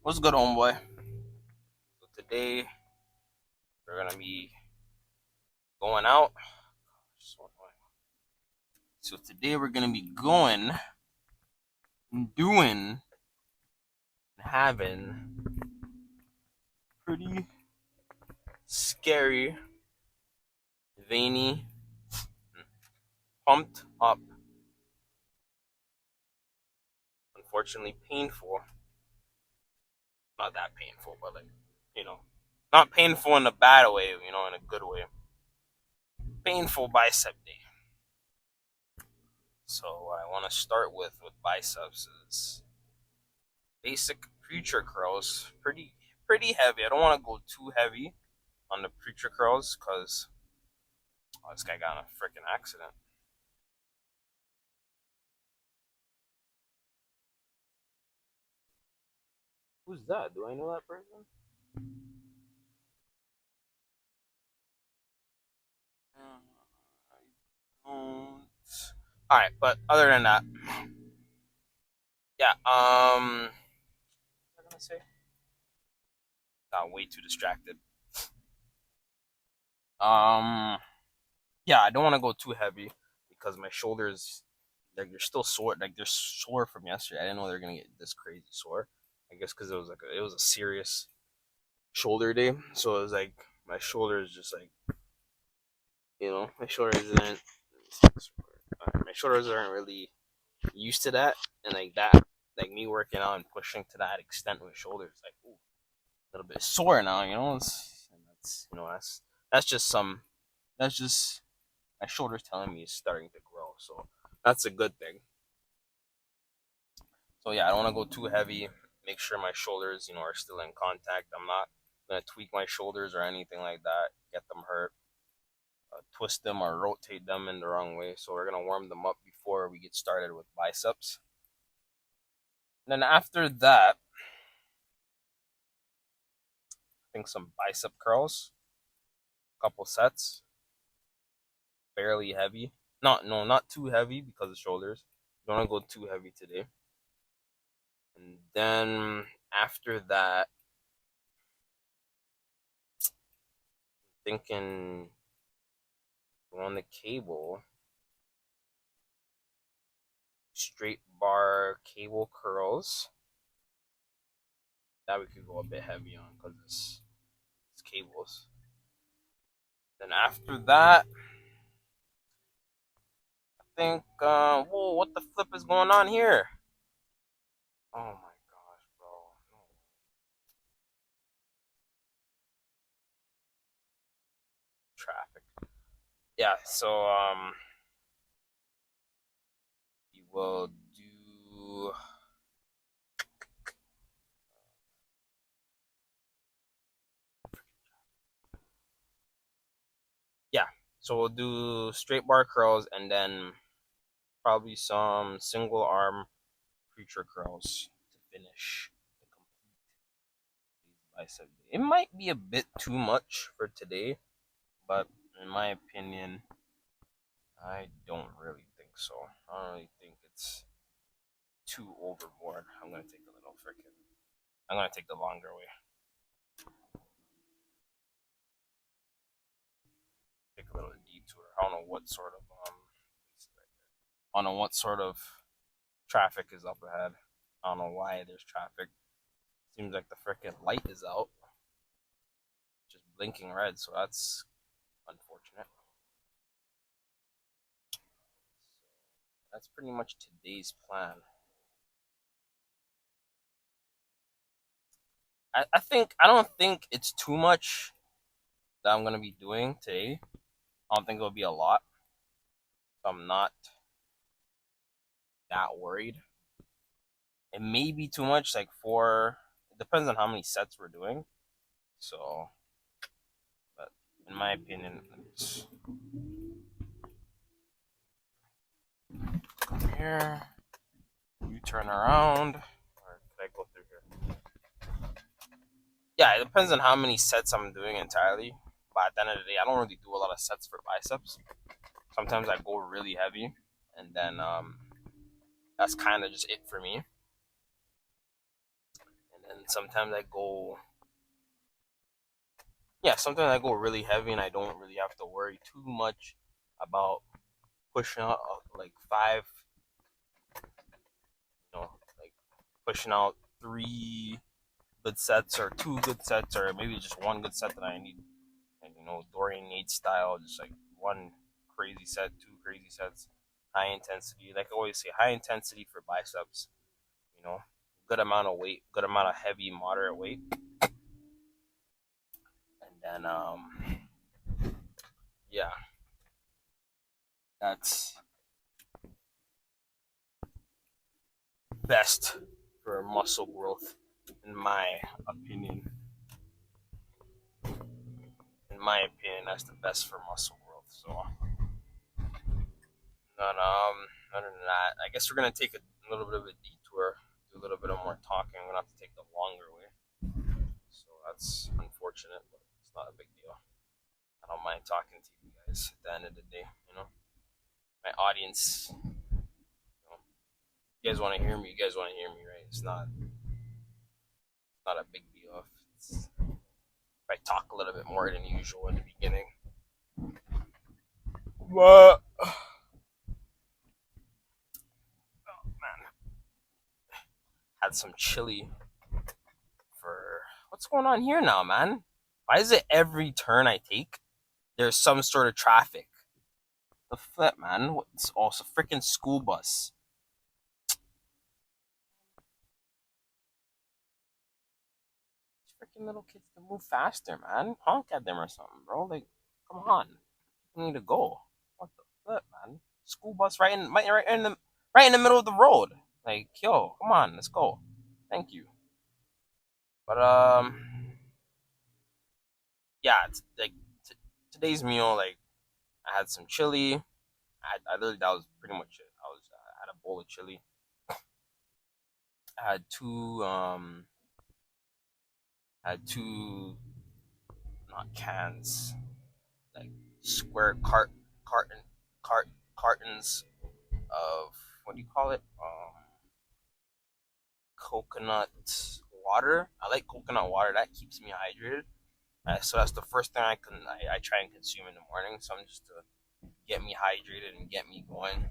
What's good, homeboy? So today we're gonna be going out. So today we're gonna be going and doing and having pretty scary, veiny, pumped up, unfortunately painful. Not that painful, but you know, not painful in a bad way. In a good way. Painful bicep day. So what I want to start with biceps is basic preacher curls. Pretty heavy. I don't want to go too heavy on the preacher curls because this guy got in a freaking accident. Who's that? Do I know that person? I don't. All right, but other than that, yeah. What was I gonna say? Got way too distracted. Um, yeah, I don't want to go too heavy because my shoulders, they're still sore. Like they're sore from yesterday. I didn't know they were gonna get this crazy sore. I guess because it was a serious shoulder day, so it was like my shoulders just like my shoulders isn't my shoulders aren't really used to that, and like that, like me working out and pushing to that extent with shoulders, like ooh, a little bit sore now, and that's just that's just my shoulders telling me it's starting to grow, so that's a good thing. So yeah, I don't want to go too heavy. Make sure my shoulders, are still in contact. I'm not gonna tweak my shoulders or anything like that, get them hurt, twist them or rotate them in the wrong way. So we're gonna warm them up before we get started with biceps. And then after that, I think some bicep curls, a couple sets, fairly heavy. Not too heavy because of shoulders. Don't want to go too heavy today. And then after that, thinking on the cable, straight bar cable curls. That we could go a bit heavy on because it's cables. Then after that, I think, whoa, what the flip is going on here? Oh my gosh, bro. No. Traffic. Yeah, so, we will do, yeah, so we'll do straight bar curls and then probably some single arm preacher curls to finish the complete bicep day. It might be a bit too much for today, but in my opinion, I don't really think so. I don't really think it's too overboard. I'm gonna take the longer way. Take a little detour. I don't know what sort of I don't know what sort of traffic is up ahead. I don't know why there's traffic. Seems like the freaking light is out, just blinking red. So that's unfortunate. That's pretty much today's plan. I don't think it's too much that I'm gonna be doing today. I don't think it'll be a lot. So I'm not that worried. It may be too much, like four. It depends on how many sets we're doing. So, but in my opinion, let's come here. You turn around. Or could I go through here? Yeah, it depends on how many sets I'm doing entirely. But at the end of the day, I don't really do a lot of sets for biceps. Sometimes I go really heavy, and then that's kind of just it for me. And then sometimes I go, yeah, sometimes I go really heavy and I don't really have to worry too much about pushing out like five, like pushing out three good sets or two good sets or maybe just one good set that I need. And Dorian Yates style, just like one crazy set, two crazy sets, high intensity. Like I always say, high intensity for biceps. You know, good amount of weight, good amount of heavy, moderate weight, and then yeah, that's best for muscle growth, in my opinion. In my opinion, that's the best for muscle growth. So, and, other than that, I guess we're gonna take a little bit of a detour, do a little bit of more talking. We're gonna have to take the longer way. So that's unfortunate, but it's not a big deal. I don't mind talking to you guys at the end of the day. My audience, you guys want to hear me. You guys want to hear me, right? It's not a big deal if I talk a little bit more than usual in the beginning. But man, had some chili for what's going on here now, man? Why is it every turn I take, there's some sort of traffic? The flip, man. What's also freaking school bus? Freaking little kids to move faster, man. Honk at them or something, bro. Like, come on. You need to go. What the flip, man? School bus right in the middle of the road. Like, yo, come on, let's go. Thank you. But yeah, it's like today's meal. Like, I had some chili. I literally that was pretty much it. I had a bowl of chili. I had two not cans, like square carton cart cartons of what do you call it? Coconut water. I like coconut water. That keeps me hydrated. So that's the first thing I try and consume in the morning. So I'm just to get me hydrated and get me going.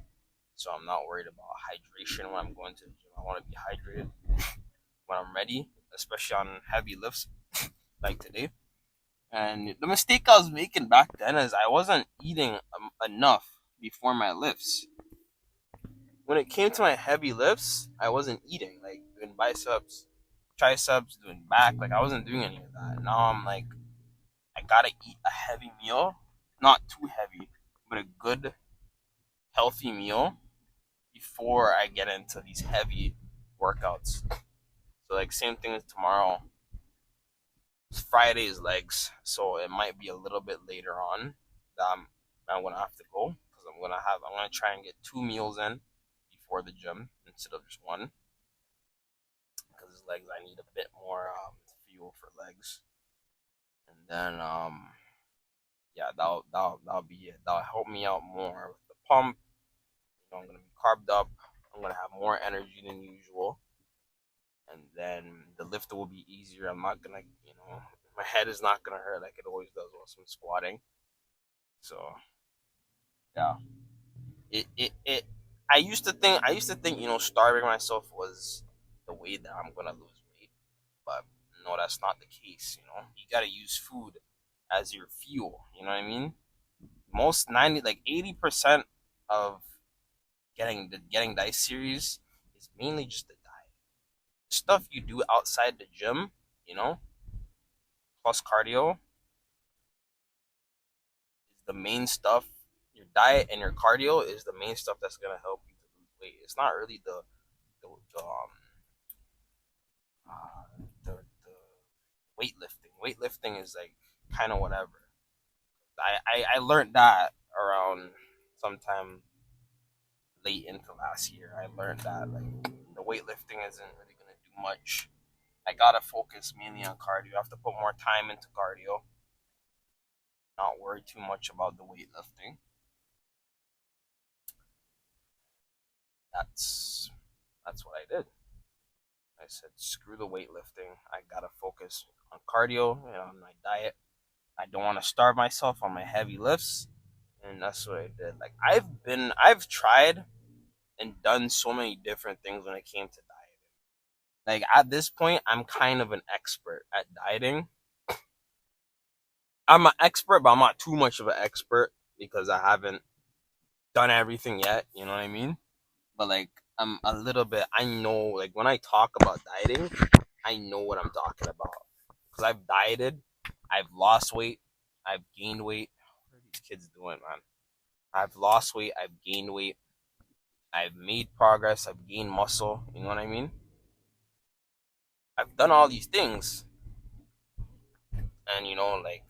So I'm not worried about hydration when I'm going to the gym. I want to be hydrated when I'm ready, especially on heavy lifts like today. And the mistake I was making back then is I wasn't eating enough before my lifts. When it came to my heavy lifts, I wasn't eating, like doing biceps, triceps, doing back. Like I wasn't doing any of that. Now I'm like, I gotta eat a heavy meal, not too heavy, but a good, healthy meal before I get into these heavy workouts. So like same thing as tomorrow. Friday's legs, so it might be a little bit later on that I'm gonna have to go because I'm gonna try and get 2 meals in before the gym instead of just one. Because legs, I need a bit more fuel for legs, and then yeah, that'll be it. That'll help me out more with the pump. I'm gonna be carved up. I'm gonna have more energy than usual, and then the lift will be easier. I'm not gonna, my head is not gonna hurt like it always does while I'm squatting. So yeah, it. I used to think, starving myself was the way that I'm gonna lose weight, but no, that's not the case. You gotta use food as your fuel. You know what I mean? Most 90, like 80% of getting Dice series is mainly just the diet. Stuff you do outside the gym, you know, plus cardio is the main stuff. Your diet and your cardio is the main stuff that's gonna help you to lose weight. It's not really the weightlifting. Weightlifting is like kind of whatever. I learned that around sometime late into last year. I learned that like the weightlifting isn't really gonna do much. I gotta focus mainly on cardio. I have to put more time into cardio. Not worry too much about the weightlifting. That's that's what I did. I said, screw the weightlifting. I gotta focus on cardio and on my diet. I don't want to starve myself on my heavy lifts, and that's what I did. Like I've tried and done so many different things when it came to dieting. Like at this point, I'm kind of an expert at dieting. I'm an expert, but I'm not too much of an expert because I haven't done everything yet. You know what I mean? But like I'm a little bit. I know like when I talk about dieting, I know what I'm talking about because I've dieted, I've lost weight, I've gained weight. What are these kids doing, man? I've lost weight, I've gained weight, I've made progress, I've gained muscle. You know what I mean? I've done all these things, and like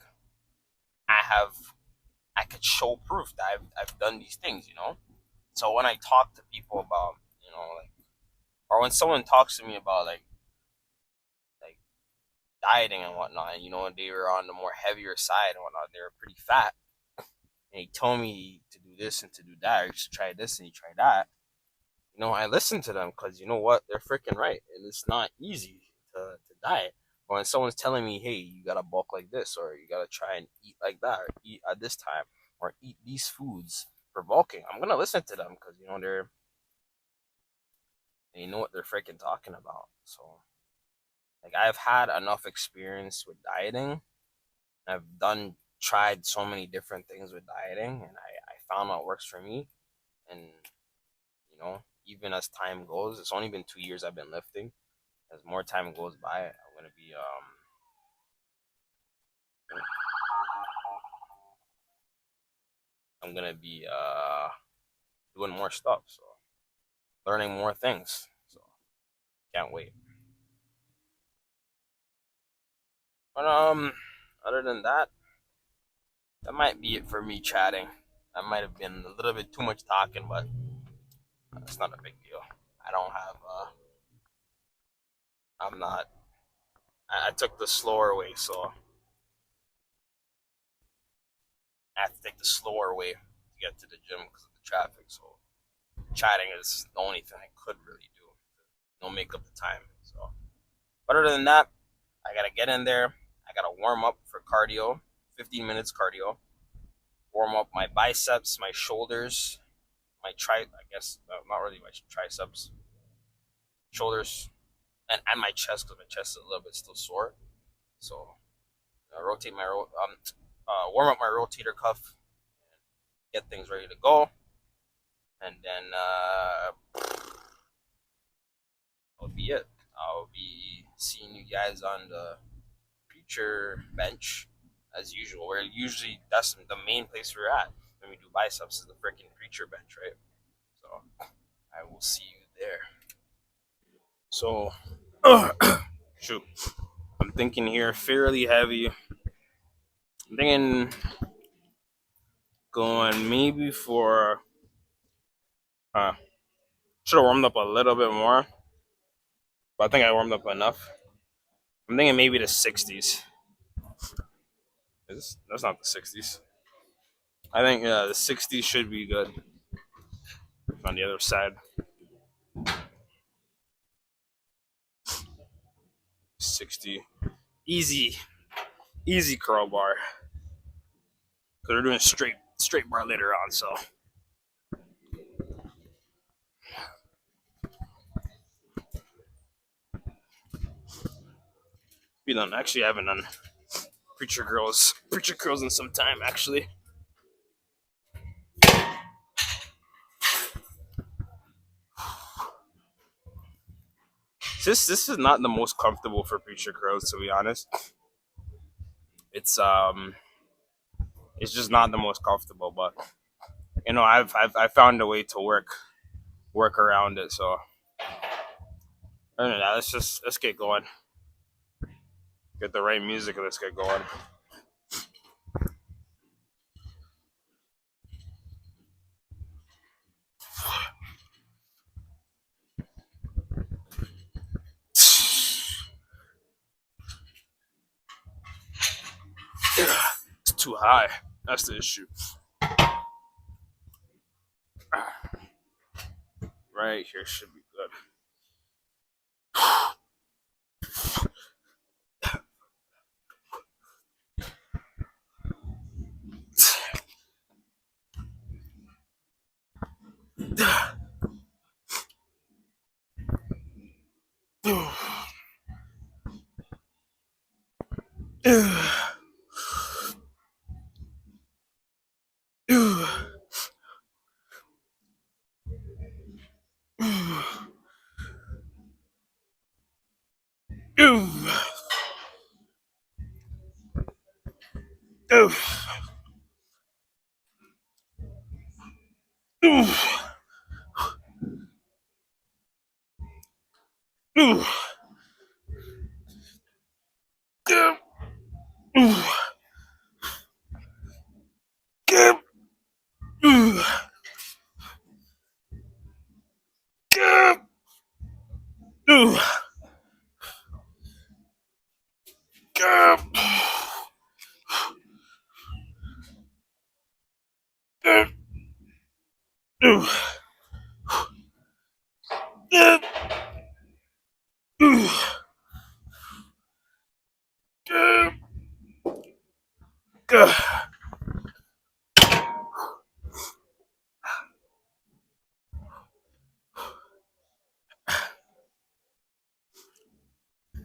I have, I could show proof that I've done these things. So when I talk to people about, like, or when someone talks to me about like dieting and whatnot, and they were on the more heavier side and whatnot, they were pretty fat, and they tell me to do this and to do that, or you should try this and you try that. I listen to them because you know what? They're freaking right. And it's not easy to diet. Or when someone's telling me, hey, you gotta bulk like this, or you gotta try and eat like that, or eat at this time, or eat these foods for bulking, I'm gonna listen to them because they know what they're freaking talking about. So like I've had enough experience with dieting. I've tried so many different things with dieting, and I found what works for me. And even as time goes, it's only been 2 years I've been lifting. As more time goes by, I'm gonna be doing more stuff, so learning more things. So can't wait. But other than that, that might be it for me chatting. That might have been a little bit too much talking, but it's not a big deal. I don't have. I'm not. I took the slower way, so I have to take the slower way to get to the gym because of the traffic. So chatting is the only thing I could really do. No make up the time. So, but other than that, I gotta get in there. I gotta warm up for cardio. 15 minutes cardio. Warm up my biceps, my shoulders, my I guess not really my triceps, shoulders, and my chest because my chest is a little bit still sore. So rotate my warm up my rotator cuff, get things ready to go, and then that'll be it. I'll be seeing you guys on the preacher bench as usual. Where usually that's the main place we're at when we do biceps is the freaking preacher bench, right? So I will see you there. So shoot, I'm thinking here fairly heavy. I'm thinking going maybe for should have warmed up a little bit more, but I think I warmed up enough. I'm thinking maybe the 60s. That's not the 60s. I think the 60s should be good on the other side. 60 easy, easy curl bar because we're doing straight bar later on. So be done. Actually, I haven't done preacher curls in some time. Actually, this is not the most comfortable for preacher curls, to be honest. It's it's just not the most comfortable, but I've found a way to work around it. So I don't know. Let's get going. Get the right music and let's get going. It's too high. That's the issue. Right here should be good.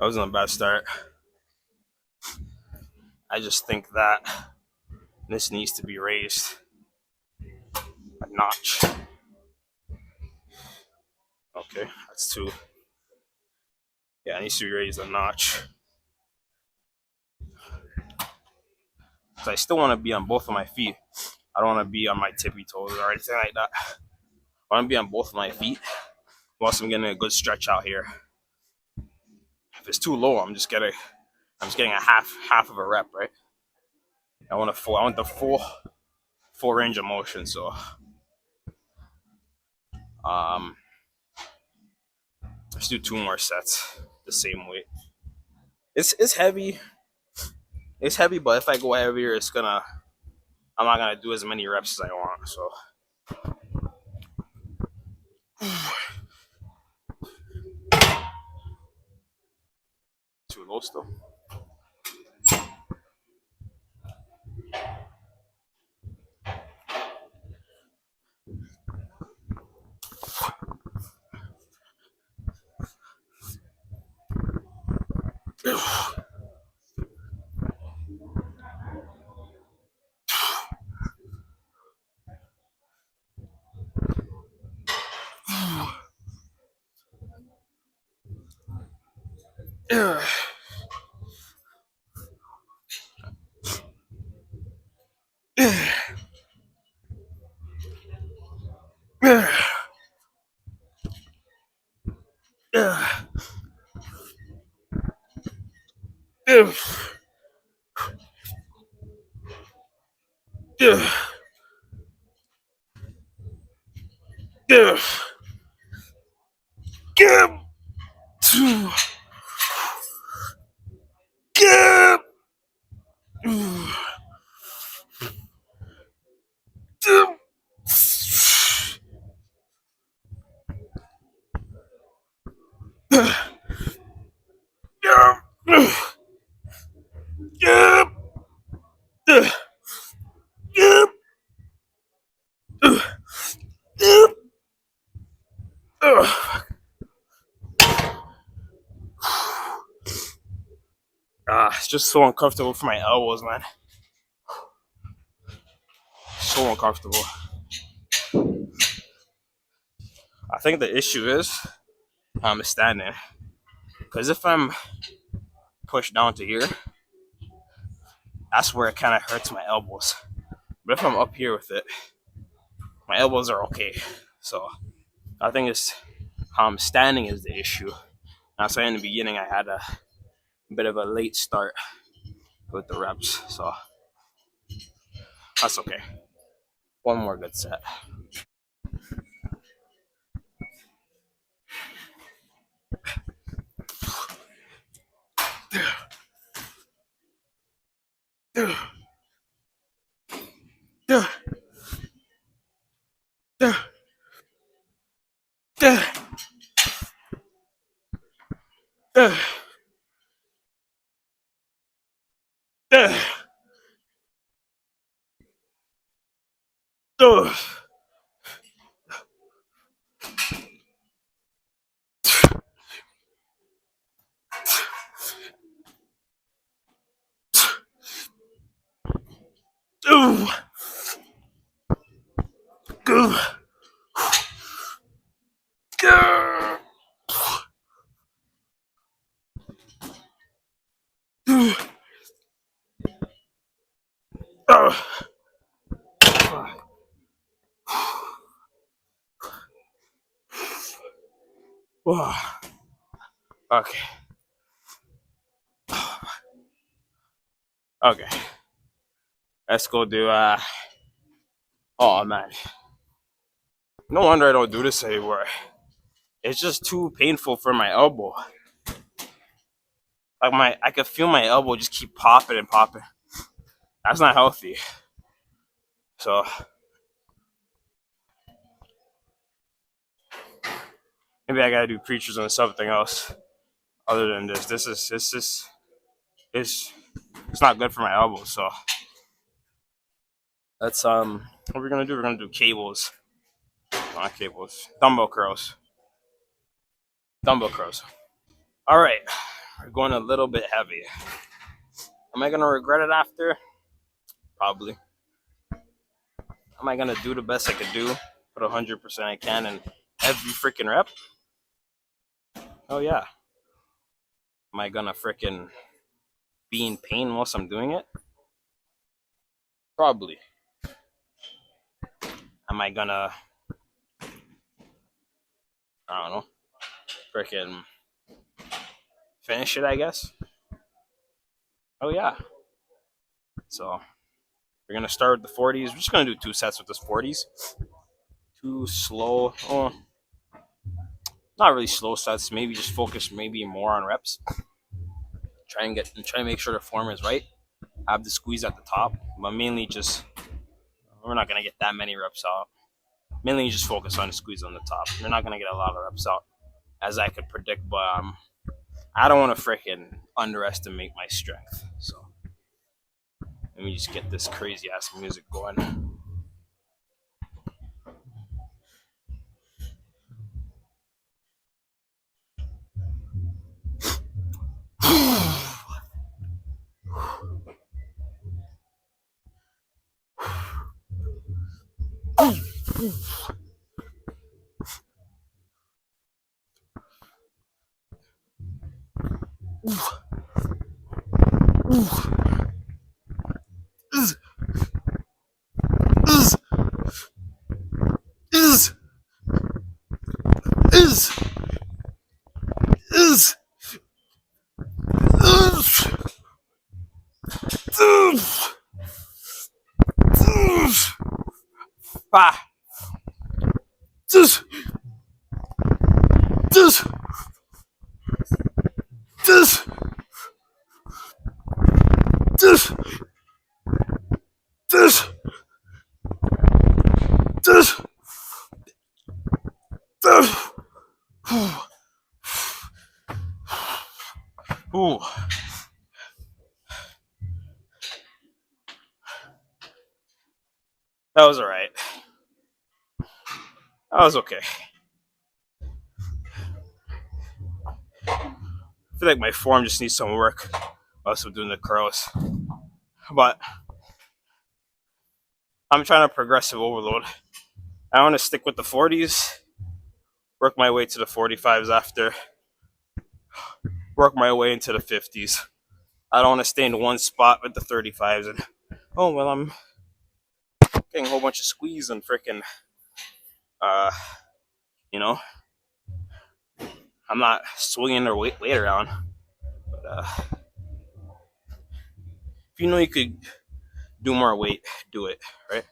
That wasn't a bad start. I just think that this needs to be raised a notch. Okay, that's two. Yeah, it needs to be raised a notch. Because I still want to be on both of my feet. I don't want to be on my tippy toes or anything like that. I want to be on both of my feet whilst I'm getting a good stretch out here. If it's too low, I'm just getting a half of a rep, right? I want the full range of motion. So um, let's do two more sets the same weight. It's heavy. It's heavy, but if I go heavier, I'm not gonna do as many reps as I want. So too low still. It's just so uncomfortable for my elbows, man. So uncomfortable. I think the issue is I'm standing. Because if I'm pushed down to here, that's where it kind of hurts my elbows. But if I'm up here with it, my elbows are okay. So I think it's how I'm standing is the issue. That's why in the beginning I had a bit of a late start with the reps. So that's okay. One more good set. Okay. Okay. Let's go do oh man. No wonder I don't do this anymore. It's just too painful for my elbow. Like I could feel my elbow just keep popping and popping. That's not healthy. So maybe I gotta do preachers on something else other than this. It's not good for my elbow. So that's what we're gonna do. We're gonna do cables, not cables, dumbbell curls, dumbbell curls. All right, we're going a little bit heavy. Am I gonna regret it after? Probably. Am I gonna do the best I could do? Put 100% I can in every freaking rep? Oh yeah. Am I gonna freaking be in pain whilst I'm doing it? Probably. Am I gonna, I don't know, freaking finish it, I guess? Oh yeah. So we're gonna start with the 40s. We're just gonna do 2 sets with this 40s. Two slow, oh, not really slow sets. Maybe just focus maybe more on reps. Try to make sure the form is right. Have the squeeze at the top, but mainly just we're not gonna get that many reps out. Mainly just focus on the squeeze on the top. You're not gonna get a lot of reps out, as I could predict, but I don't want to freaking underestimate my strength. So let me just get this crazy ass music going. Ah. Ooh. That was alright. That was okay. I feel like my form just needs some work whilst I'm doing the curls. But I'm trying to progressive overload. I want to stick with the 40s, work my way to the 45s after, work my way into the 50s. I don't want to stay in one spot with the 35s and, oh, well, I'm getting a whole bunch of squeeze and freaking, uh, you know, I'm not swinging their weight around. But if you know you could do more weight, do it, right?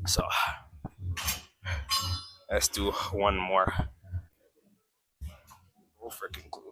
So let's do one more. Oh, freaking cool.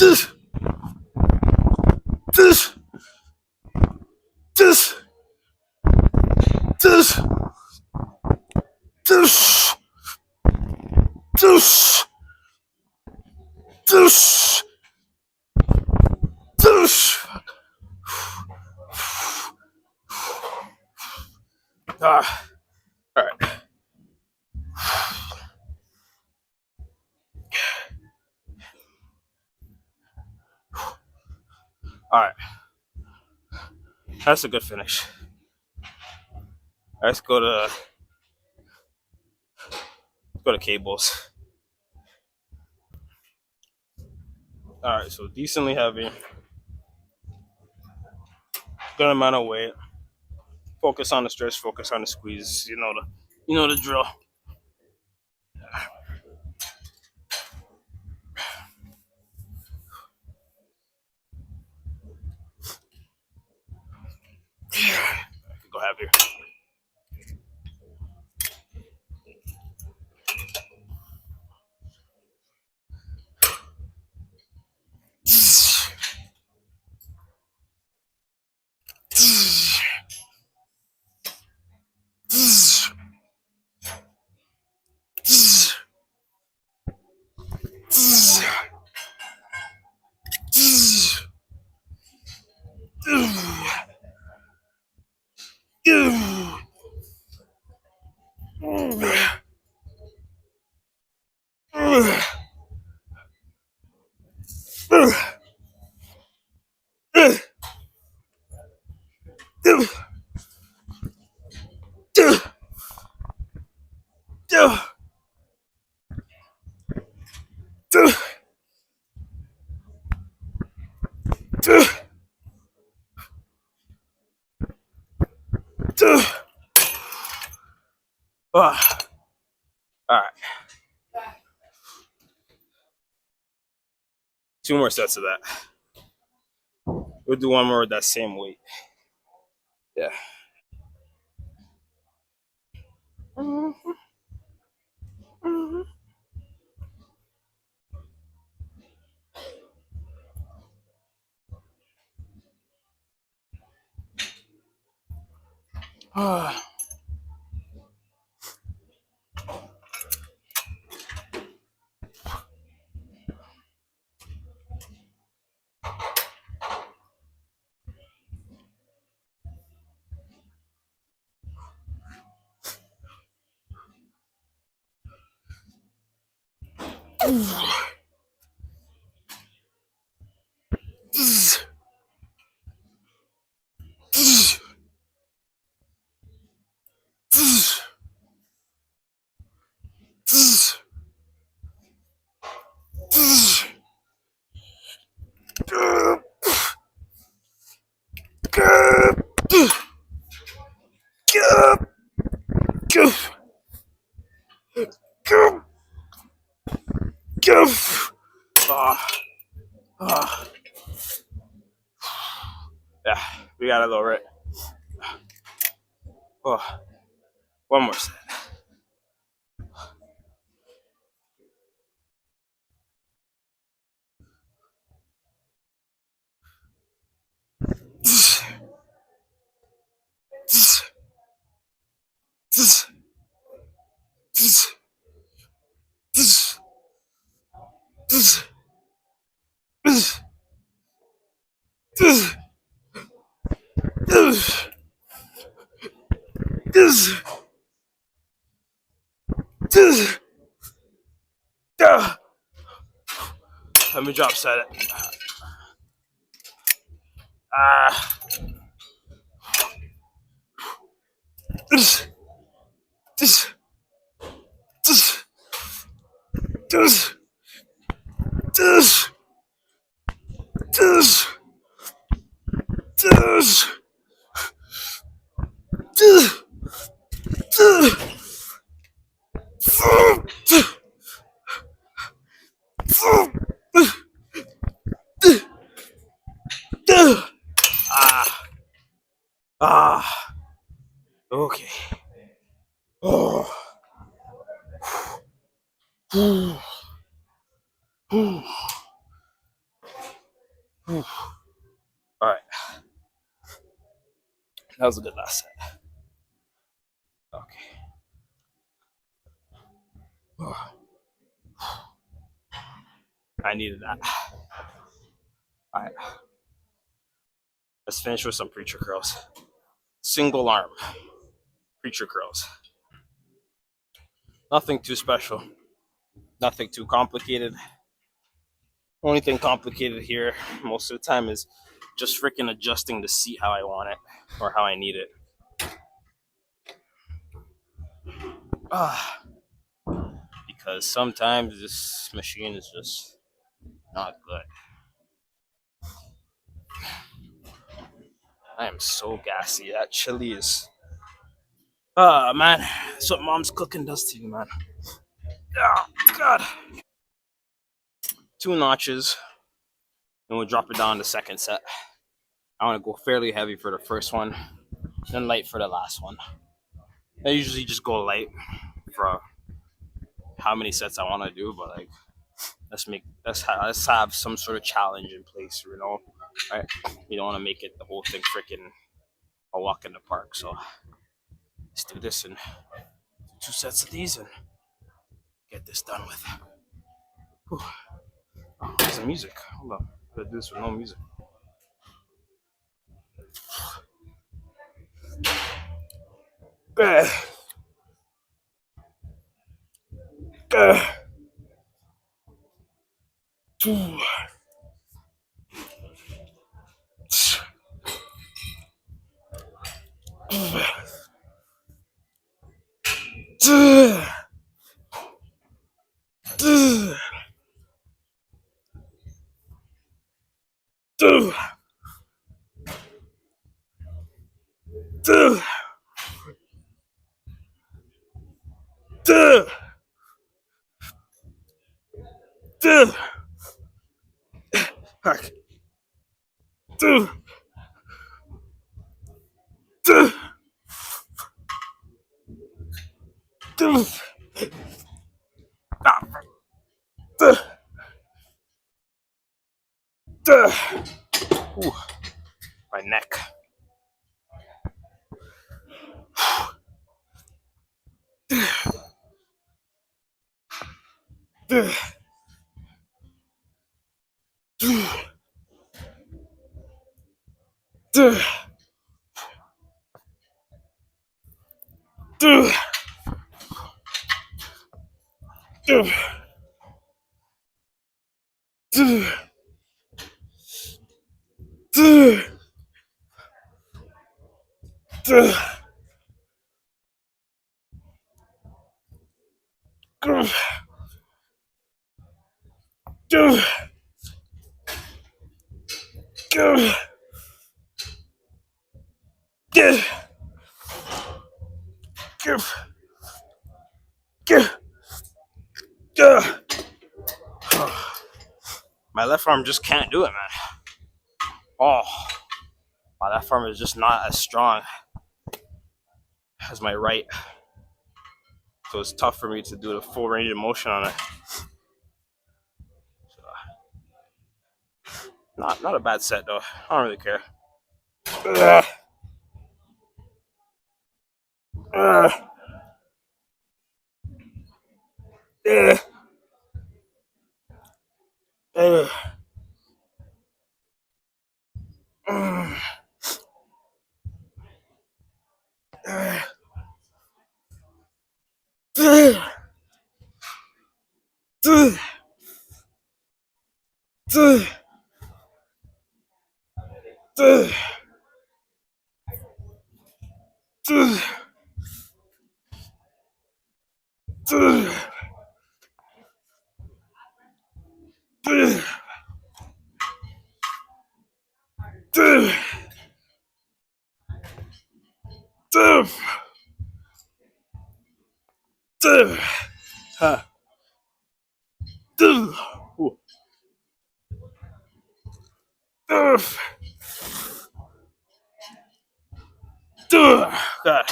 All right. All right. That's a good finish. Let's go to cables. All right, so decently heavy, good amount of weight. Focus on the stretch, focus on the squeeze. You know the drill. Go heavier. All right. 2 more sets of that. We'll do 1 more with that same weight. Yeah. Yeah, we got it though, right? Oh, 1 more set. Let me drop set it. Okay. Oh. All right, that was a good last set. Okay. I needed that. All right, let's finish with some preacher curls. Single arm preacher curls. Nothing too special. Nothing too complicated. Only thing complicated here most of the time is just freaking adjusting the seat how I want it or how I need it. Ah, because sometimes this machine is just not good. I am so gassy. That chili is. Man, that's what mom's cooking does to you, man. Oh, God. 2 notches, and we'll drop it down the second set. I want to go fairly heavy for the first one, then light for the last one. I usually just go light for how many sets I want to do, but like let's have some sort of challenge in place, you know. Right? You don't want to make it the whole thing freaking a walk in the park. So let's do this and 2 sets of these and get this done with. Whew. Oh, there's some music. Hold on, gotta do this with no music. Uh, uh, uh, Ooh, my neck. My left arm just can't do it, man. Oh, wow, that arm is just not as strong as my right. So it's tough for me to do the full range of motion on it. So, not a bad set though. I don't really care. Uh, uh, uh, uh, uh, uh, God.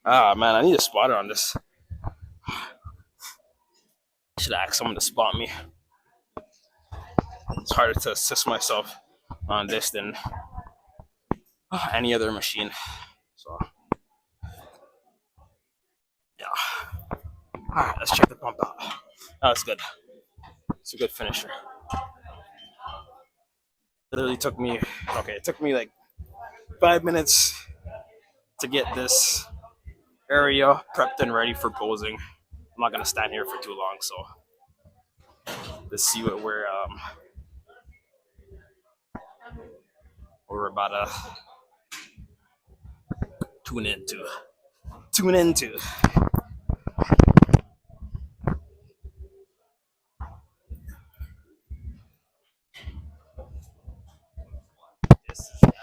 Ah, man, I need a spotter on this. I should ask someone to spot me. It's harder to assist myself on this than any other machine. So, yeah. Alright, let's check the pump out. That was good. It's a good finisher. Literally took me, it took me like 5 minutes to get this area prepped and ready for posing. I'm not gonna stand here for too long, so let's see what we're about to tune into. Tune into. This is it.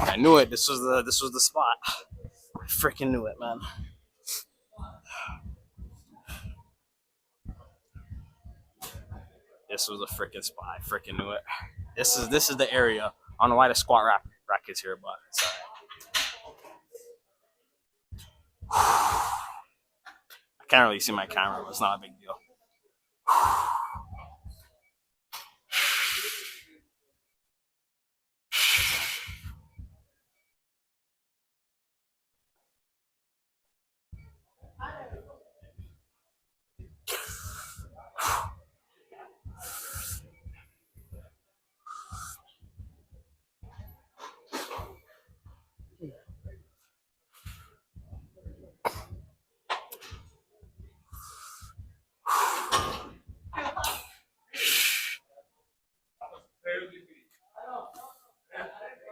I knew it. This was the spot. I freaking knew it, man. This was a freaking spot. I freaking knew it. This is the area. I don't know why the squat rack is here, but it's alright. I can't really see my camera, but it's not a big deal.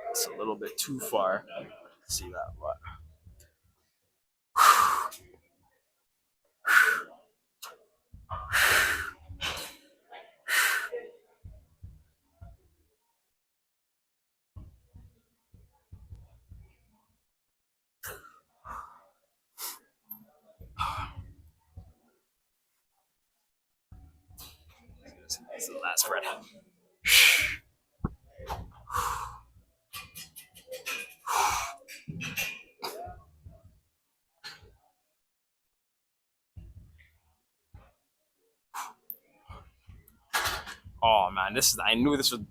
It's a little bit too far. See that, but this is the last spread. Oh man, I knew this would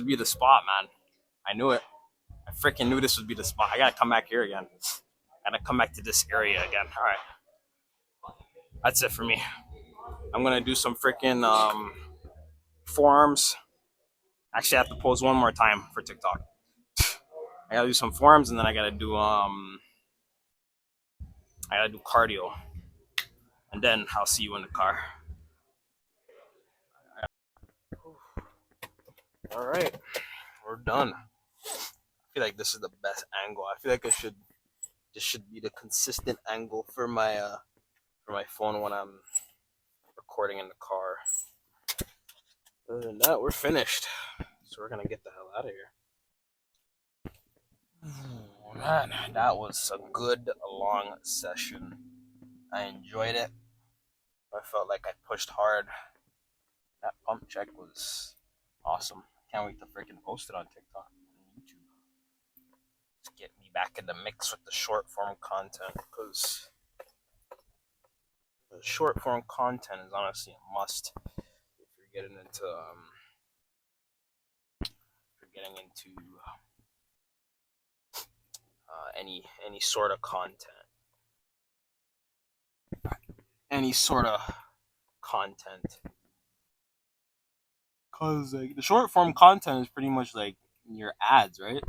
be the spot, man. I knew it. I freaking knew this would be the spot. I gotta come back here again. I gotta come back to this area again. All right, that's it for me. I'm gonna do some freaking forearms. Actually, I have to pose one more time for TikTok. I gotta do some forearms, and then I gotta do cardio, and then I'll see you in the car. All right, we're done. I feel like this is the best angle. I feel like this should be the consistent angle for my phone when I'm recording in the car. Other than that, we're finished. So we're gonna get the hell out of here. Oh, man, that was a good long session. I enjoyed it. I felt like I pushed hard. That pump check was awesome. Can't wait to freaking post it on TikTok and YouTube. Let's get me back in the mix with the short form content, because the short form content is honestly a must if you're getting into any sort of content. Any sort of content. Cause like the short form content is pretty much like your ads, right?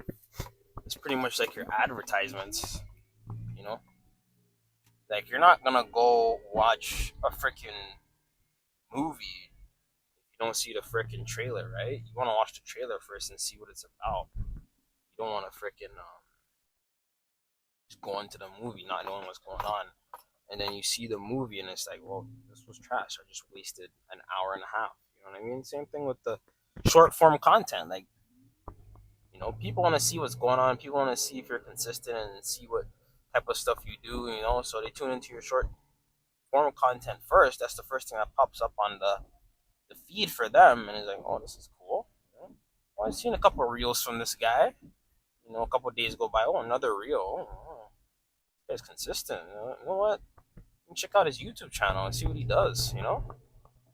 It's pretty much like your advertisements, you know. Like you're not gonna go watch a freaking movie if you don't see the freaking trailer, right? You want to watch the trailer first and see what it's about. You don't want to freaking just go into the movie not knowing what's going on, and then you see the movie and it's like, well, this was trash. I just wasted an hour and a half. You know what I mean? Same thing with the short form content. Like, people want to see what's going on. People want to see if you're consistent and see what type of stuff you do. So they tune into your short form content first. That's the first thing that pops up on the feed for them, and it's like, oh, this is cool. Well, I've seen a couple of reels from this guy. A couple of days go by. Oh, another reel. Oh, this guy's consistent. You know what? Check out his YouTube channel and see what he does.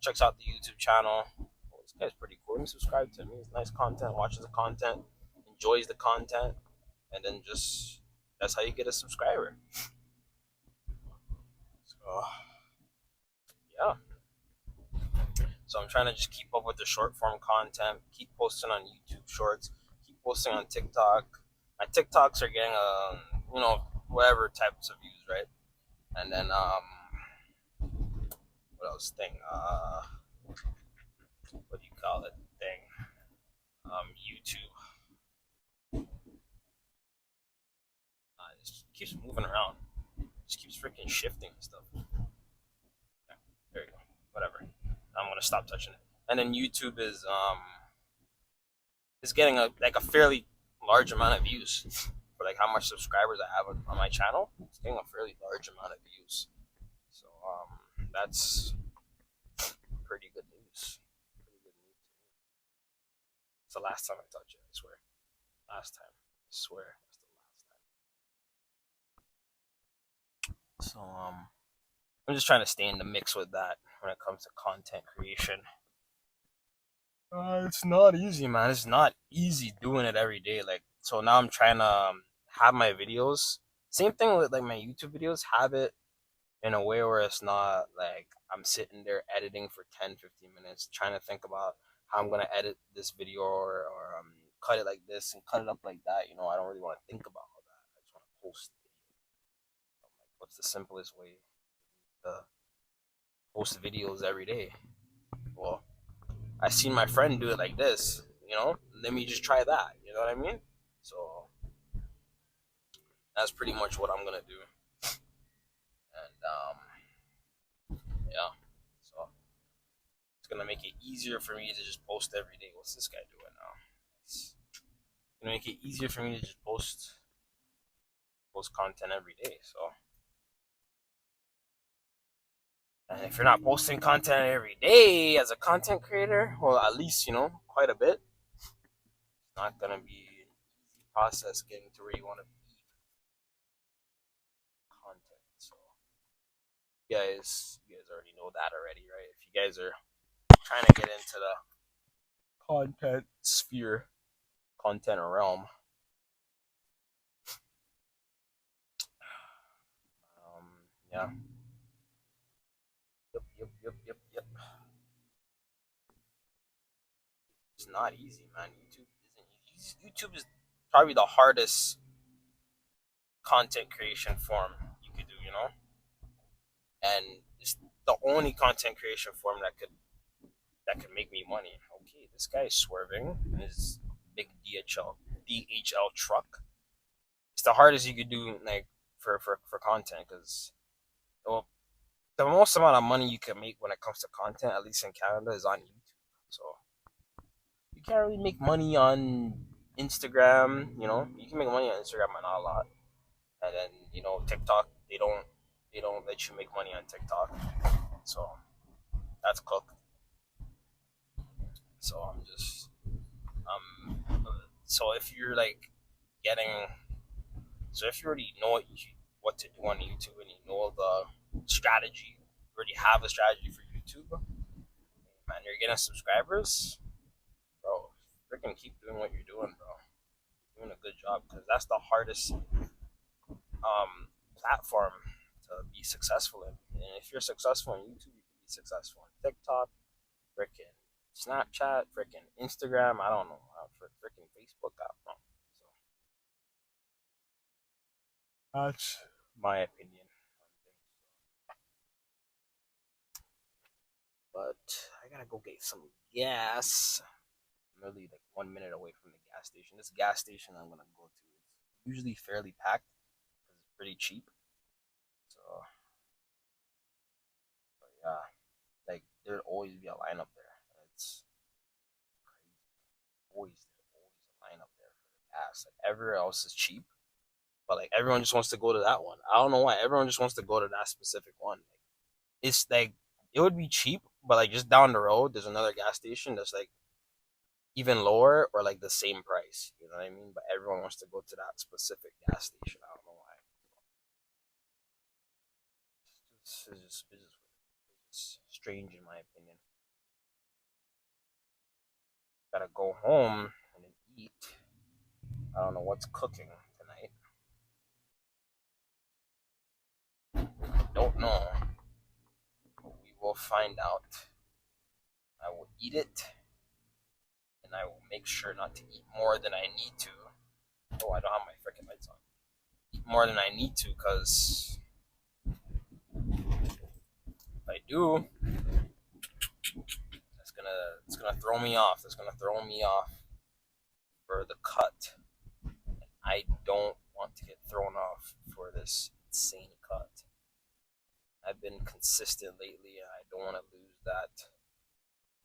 Checks out the YouTube channel. Oh, this guy's pretty cool. Let me subscribe to him. He's nice content. Watches the content. Enjoys the content, and then just that's how you get a subscriber. So yeah. So I'm trying to just keep up with the short form content. Keep posting on YouTube Shorts. Keep posting on TikTok. My TikToks are getting whatever types of views, right? And then what else thing? What do you call it? Thing. YouTube. It just keeps moving around. Just keeps freaking shifting and stuff. Yeah, there you go. Whatever. I'm gonna stop touching it. And then YouTube is getting a fairly large amount of views for like how much subscribers I have on my channel. It's getting a fairly large amount of views. So that's pretty good news. Pretty good news. It's the last time I touch it. I swear. Last time. I swear. That's the last time. So I'm just trying to stay in the mix with that when it comes to content creation. It's not easy, man. It's not easy doing it every day. Like, so now I'm trying to have my videos. Same thing with like my YouTube videos. Have it in a way where it's not like I'm sitting there editing for 10, 15 minutes, trying to think about how I'm gonna edit this video or cut it like this and cut it up like that. I don't really want to think about all that. I just want to post the video. Like, what's the simplest way to post videos every day? Well, I seen my friend do it like this, let me just try that, you know what I mean? So that's pretty much what I'm gonna do. And yeah, so it's gonna make it easier for me to just post every day. What's this guy doing now? It's gonna make it easier for me to just post content every day. So, and if you're not posting content every day as a content creator, well, at least quite a bit, it's not gonna be an easy process getting to where you want to be. Content. So you guys already know that already, right? If you guys are trying to get into the content sphere, content realm, yeah, yep. It's not easy, man. YouTube isn't easy. YouTube is probably the hardest content creation form you could do, and it's the only content creation form that could make me money. Okay, this guy is swerving in his big DHL truck. It's the hardest you could do, like for content, because well, the most amount of money you can make when it comes to content, at least in Canada, is on YouTube. So you can't really make money on Instagram. You can make money on Instagram, but not a lot. And then TikTok, they don't let you make money on TikTok. So that's cooked. So so if you're like getting, so if you already know what to do on YouTube and you know the strategy, you already have a strategy for YouTube, man, you're getting subscribers, bro. Freaking keep doing what you're doing, bro. You're doing a good job, because that's the hardest platform to be successful in. And if you're successful on YouTube, you can be successful on TikTok, freaking Snapchat, freaking Instagram. I don't know, for freaking Facebook. I don't know. So that's my opinion. gotta go get some gas. I'm literally like 1 minute away from the gas station. This gas station I'm gonna go to is usually fairly packed because it's pretty cheap. So, but yeah, like there'd always be a lineup there. It's crazy. Always a lineup there for the gas. Like everywhere else is cheap, but like everyone just wants to go to that one. I don't know why. Everyone just wants to go to that specific one. Like, it's like it would be cheap, but like just down the road, there's another gas station that's like even lower or like the same price. You know what I mean? But everyone wants to go to that specific gas station. I don't know why. It's strange in my opinion. Gotta go home and eat. I don't know what's cooking tonight. I don't know. But we will find out. I will eat it, and I will make sure not to eat more than I need to. Oh, I don't have my freaking lights on. Eat more than I need to, cause if I do, it's gonna throw me off. That's gonna throw me off for the cut. I don't want to get thrown off for this insane cut. I've been consistent lately, and I don't want to lose that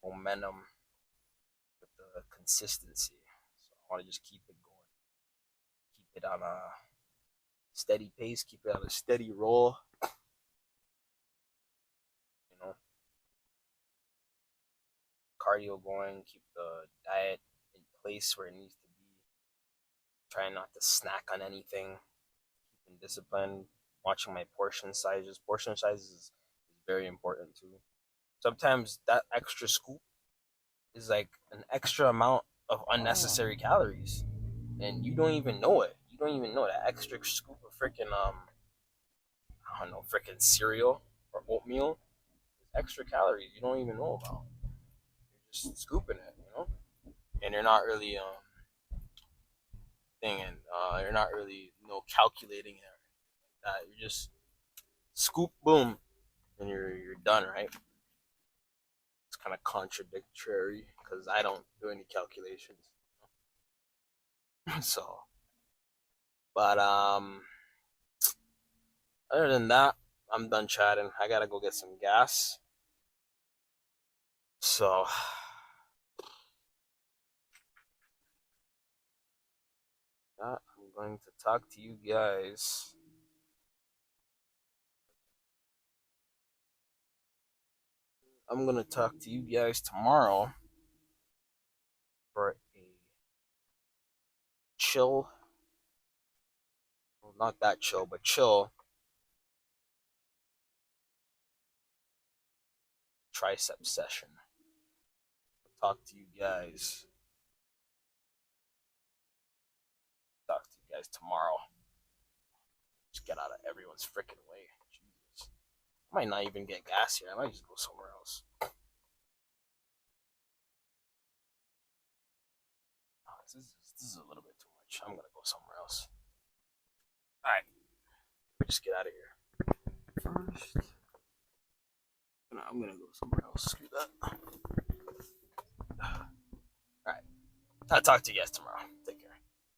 momentum with the consistency. So I want to just keep it going, keep it on a steady pace, keep it on a steady roll. You know, cardio going, keep the diet in place where it needs to be. Trying not to snack on anything, keeping discipline, watching my portion sizes. Portion sizes is very important too. Sometimes that extra scoop is like an extra amount of unnecessary calories, and you don't even know it. You don't even know that extra scoop of freaking I don't know, freaking cereal or oatmeal is extra calories you don't even know about. You're just scooping it, you know, and you're not really you're not really calculating it like that. You just scoop, boom, and you're done, right? It's kind of contradictory because I don't do any calculations. So, but other than that, I'm done chatting. I gotta go get some gas. So, I'm going to talk to you guys. I'm gonna talk to you guys tomorrow for a chill, well, not that chill, but chill tricep session. I'll talk to you guys. Talk to you guys tomorrow. Just get out of everyone's freaking way. Jesus. I might not even get gas here. I might just go somewhere else. Oh, this is a little bit too much. I'm gonna go somewhere else. Alright. Just get out of here. First. I'm gonna go somewhere else. Screw that. Alright. I'll talk to you guys tomorrow. Take care.